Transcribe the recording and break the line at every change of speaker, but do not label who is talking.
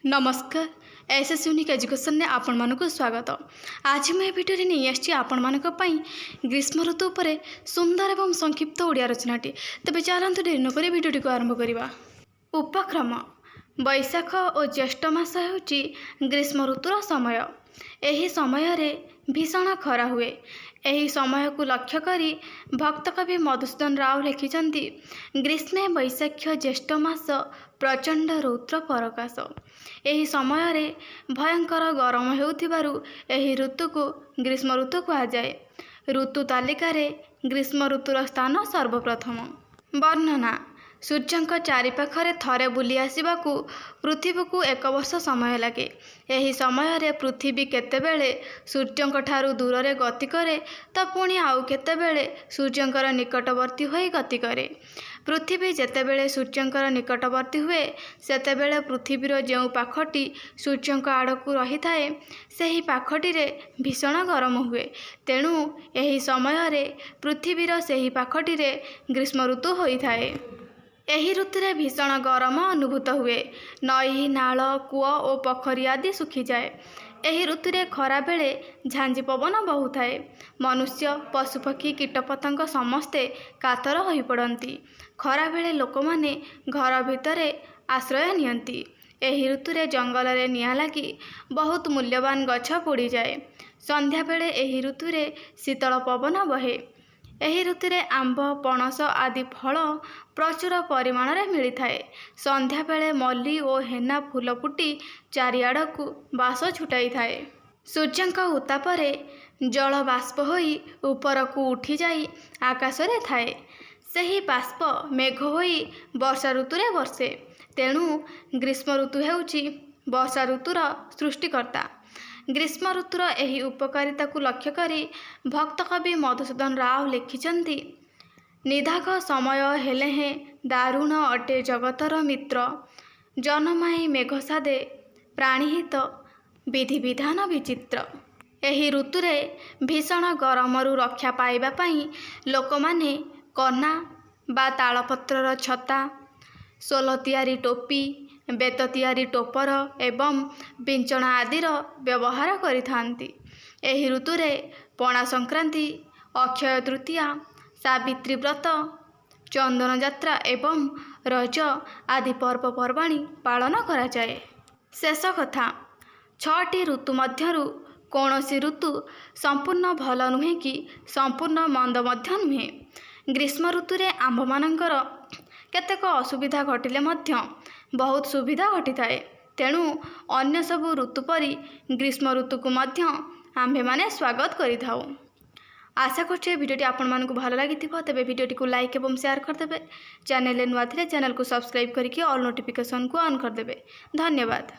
नमस्कार। SS unique education ने आपण मानक स्वागत। आज मैं भिडियो नहीं आसी आपण मानक ग्रीष्म ऋतु पर सुंदर एवं संक्षिप्त ओडिया रचनाटी। तेज चलते डेरी नक भिडियोटी को आरंभ करवा। उपक्रम बैशाख और ज्येष्ठ मास होची ग्रीष्म ऋतुर समय। एही समय रे भीषण खरा हुए। एही समय को लक्ष्य करी भक्त कवि मधुसूदन राव लिखिछंती, ग्रीष्मे बैशाख ज्येष्ठ मास प्रचंड रौद्र प्रकाश। एही समय रे भयंकर गरम हेउथिबारु एही ऋतु को ग्रीष्म ऋतु कहुए। ऋतु तालिका रे ग्रीष्म ऋतुर स्थान सर्वप्रथम। वर्णना सूर्यंक चारिपाखरे थरे बुली आसवाकू पृथ्वी को एक वर्ष समय लगे। एही समय रे पृथ्वी केतेबेले सूर्यंक ठारू दूर रे गति करे तो पुणी आउ केतेबेले सूर्यंकर निकटवर्ती होई गति करे। पृथ्वी जेतेबेले सूर्यंकर निकटवर्ती हुए सेतेबेले पृथ्वीर जो पाखटी सूर्यंक आड़कू रही थाए सेही पाखटी रे भीषण गरम हुए। तेणु एही समय रे पृथ्वीर सेही पाखटी रे ग्रीष्म ऋतु होई थाए। एही ऋतुरे भीषण गरम अनुभूत हुए। नई नाल कूଅ और पोखरी आदि सुखी जाए। एही ऋतुरे खरा बेले झांझी पवन बहुथाए। मनुष्य पशुपक्षी कीटपतंग समस्ते कातर होई पड़ती। खरा बेले लोकमाने घर भितरे आश्रय नियंती। एही ऋतुरे जंगल रे निआं लगी बहुत मूल्यवान गछ पोड़ी जाए। संध्या बेले एही ऋतुरे शीतल पवन बहे। एही ऋतुरे आंब पणस आदि फल प्रचुर परिमाण रे मिली थाए। संध्या बेले मल्ली और हेना फूल फुटी चारिआड़ को बास छुटाई थाए। सूर्यंक उत्तापरे जल बाष्प होई ऊपर को उठी जाई आकाश रे थाए। सेही बाष्प मेघ होई वर्षा ऋतुरे वर्षे। तेणु ग्रीष्म ऋतु हेउची वर्षा ऋतुर सृष्टिकर्ता। ग्रीष्म ऋतुर एही उपकारिता को लक्ष्य करी भक्त कवि मधुसूदन राव लिखिछंती, निधाघ समय हेले हे दारुण अटे जगतर मित्र, जनमाई मेघ सादे प्राणीहित विधि विधान विचित्र। एही ऋतुरे भीषण गरमरू रक्षा पाइबा पाई लोकमाने कना बा तालपत्रर छता, सोल तियारी टोपी, बेत तियारी टोपर एवं बिंचना आदिर व्यवहार करिथांती। एही ऋतुरे पणा संक्रांति, अक्षय तृतीया, सावित्री व्रत, चंदन यात्रा एवं रज आदि पर्वपर्वाणी पालन करा जाए। शेष कथा, 6टी ऋतु मध्यरु कौनसी ऋतु संपूर्ण भल नुहे कि संपूर्ण मंद मध्य नुहे। ग्रीष्म ऋतुरे आंभ मानकर केतेक असुविधा घटिले मध्य बहुत सुविधा घटी थाए। तेणु अन्य सबु ऋतु परी ग्रीष्म ऋतु को मध्य आम्भे माने स्वागत करि थाउ। आशा करछे भिडियोटी आपण मानकु भल लागिथिबो। तेबे भिडियोटी को लाइक एवं शेयर कर देबे। चैनल नुआ थिले चैनल को सब्सक्राइब करिके ऑल नोटिफिकेशन को ऑन कर देबे। धन्यवाद।